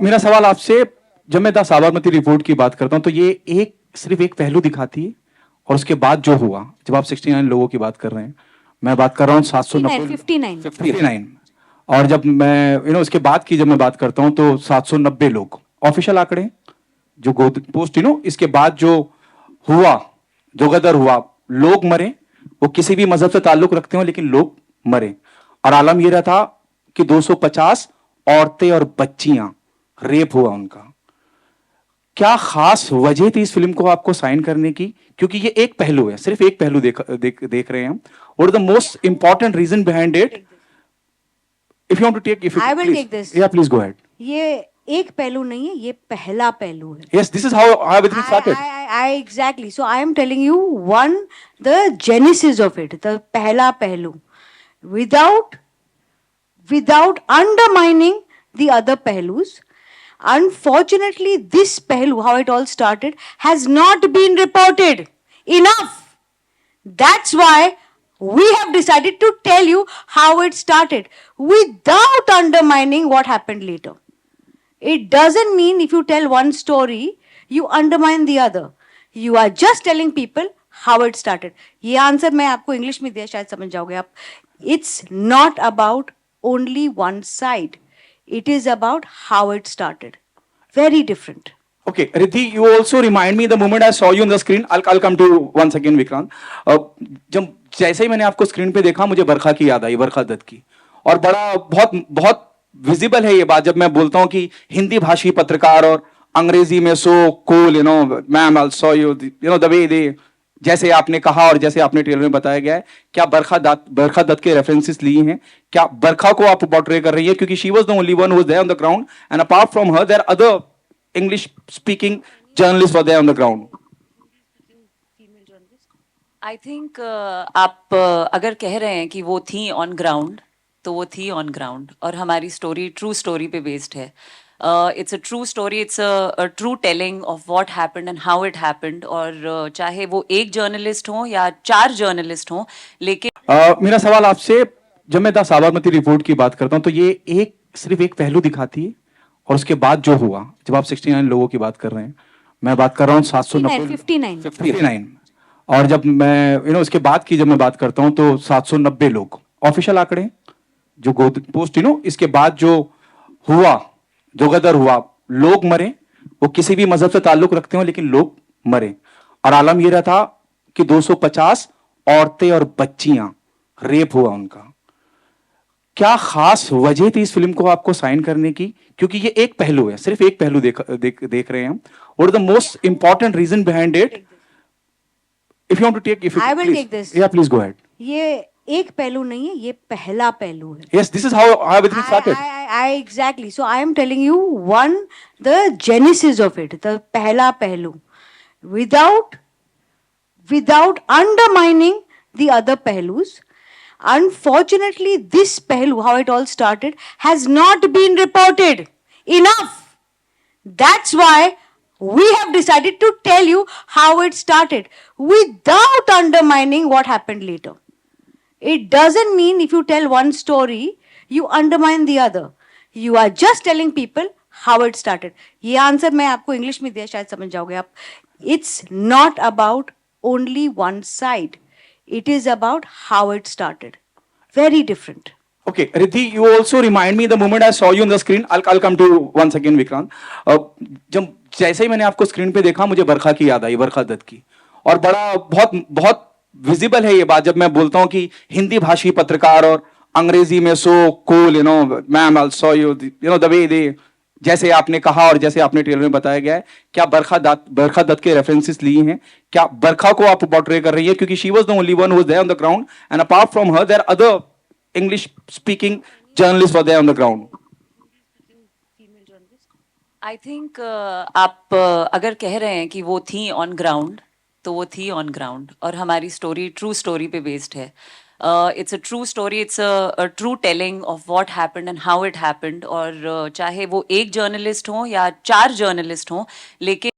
मेरा सवाल आपसे, जब मैं द साबरमती रिपोर्ट की बात करता हूं तो ये एक सिर्फ एक पहलू दिखाती है, और उसके बाद जो हुआ, जब आप 69 लोगों की बात कर रहे हैं, मैं बात कर रहा हूँ 790 59 59। और जब मैं उसके बाद की जब मैं बात करता हूं तो 790 लोग ऑफिशियल आंकड़े हैं, जो पोस्ट इसके बाद जो हुआ, जो गदर हुआ, लोग मरे, वो किसी भी मजहब से ताल्लुक रखते हो लेकिन लोग मरे। और आलम यह रहा था कि 250 औरतें और बच्चियां रेप हुआ उनका। क्या खास वजह थी इस फिल्म को आपको साइन करने की? क्योंकि ये एक पहलू है, सिर्फ एक पहलू देख रहे हैं हम। और the most important reason behind it, if you want to take, if I will please, take this. या प्लीज गो अहेड। ये एक पहलू नहीं है, ये पहला पहलू है। Yes, this is how everything started. I exactly. So I am telling you one, the genesis of it, the पहला पहलू, without undermining the other pehlus. Unfortunately, this pehlu, how it all started, has not been reported enough. That's why we have decided to tell you how it started without undermining what happened later. It doesn't mean if you tell one story, you undermine the other. You are just telling people how it started. ये answer मैं आपको English में दिया, शायद समझ जाओगे आप. It's not about only one side. It is about how it started. Very different. Okay, Riddhi, you also remind me the moment I saw you on the screen. I'll come to one second, Vikrant. जब जैसे ही मैंने आपको screen पे देखा, मुझे बरखा की याद आई, बरखा दत्त की। और बड़ा बहुत बहुत विजिबल है ये बात जब मैं बोलता हूं कि हिंदी भाषी पत्रकार और अंग्रेजी में so cool, ma'am I saw you, the way they, जैसे आपने कहा और जैसे आपने ट्रेलर में बताया गया है, क्या बरखा दत्त के रेफरेंसेस लिए हैं? क्या बरखा को आप पोर्ट्रे कर रही है? क्योंकि she was the only one who was there on the ground, and apart from her there other English speaking journalists were there on the ground. I think आप अगर कह रहे हैं कि वो थी ऑन ग्राउंड, तो वो थी ऑन ग्राउंड, और हमारी स्टोरी ट्रू स्टोरी पे बेस्ड है. It's a true story, it's a true telling of what happened and how it happened. और चाहे वो एक जर्नलिस्ट हो या 4 जर्नलिस्ट हो, लेकिन मेरा सवाल आपसे, जब मैं द साबरमती रिपोर्ट की बात करता हूं तो ये एक सिर्फ एक पहलू दिखाती है, और उसके बाद जो हुआ, जब आप 69 लोगों की बात कर रहे हैं, मैं बात कर रहा हूँ 59. और जब मैं उसके बाद की जब मैं बात करता हूं तो 790 लोग ऑफिशियल आंकड़े हैं, जो पोस्ट इसके बाद जो हुआ, जो गदर हुआ, लोग मरे, वो किसी भी मजहब से ताल्लुक रखते हो लेकिन लोग मरे। और आलम यह रहा था कि 250 औरतें और बच्चियां रेप हुआ उनका। क्या खास वजह थी इस फिल्म को आपको साइन करने की? क्योंकि ये एक पहलू है, सिर्फ एक पहलू देख रहे हैं हम। और the most important reason behind it, if you want to take, if I will take this. या प्लीज गो अहेड। ये एक पहलू नहीं है, ये पहला पहलू है. Yes, this is how everything started. I exactly. So I am telling you one, the genesis of it, the पहला पहलू, without undermining the other pehlus. Unfortunately, this pehlu, how it all started, has not been reported enough. That's why we have decided to tell you how it started without undermining what happened later. It doesn't mean if you tell one story, you undermine the other. You are just telling people how it started. ये answer मैं आपको English में दिया, शायद समझ जाओगे आप. It's not about only one side. It is about how it started. Very different. Okay, Riddhi, you also remind me the moment I saw you on the screen. I'll come to one second, Vikrant. जब जैसे ही मैंने आपको screen पे देखा, मुझे बरखा की याद आई, बरखा दत्त की। और बड़ा बहुत बहुत विजिबल है ये बात जब मैं बोलता हूं कि हिंदी भाषी पत्रकार और अंग्रेजी में so cool, ma'am I saw you, the way they, जैसे आपने कहा और जैसे आपने ट्रेलर में बताया गया है, क्या बरखा दत्त के रेफरेंसेस लिए हैं? क्या बरखा को आप पोर्ट्रे कर रही है? क्योंकि she was the only one who was there on the ground, and apart from her there other English speaking journalists were there on the ground. I think आप अगर कह रहे हैं कि वो थी ऑन ग्राउंड, तो वो थी ऑन ग्राउंड, और हमारी स्टोरी ट्रू स्टोरी पे बेस्ड है. It's a true story, it's a true telling of what happened and how it happened. और चाहे वो एक जर्नलिस्ट हो या 4 जर्नलिस्ट हो, लेकिन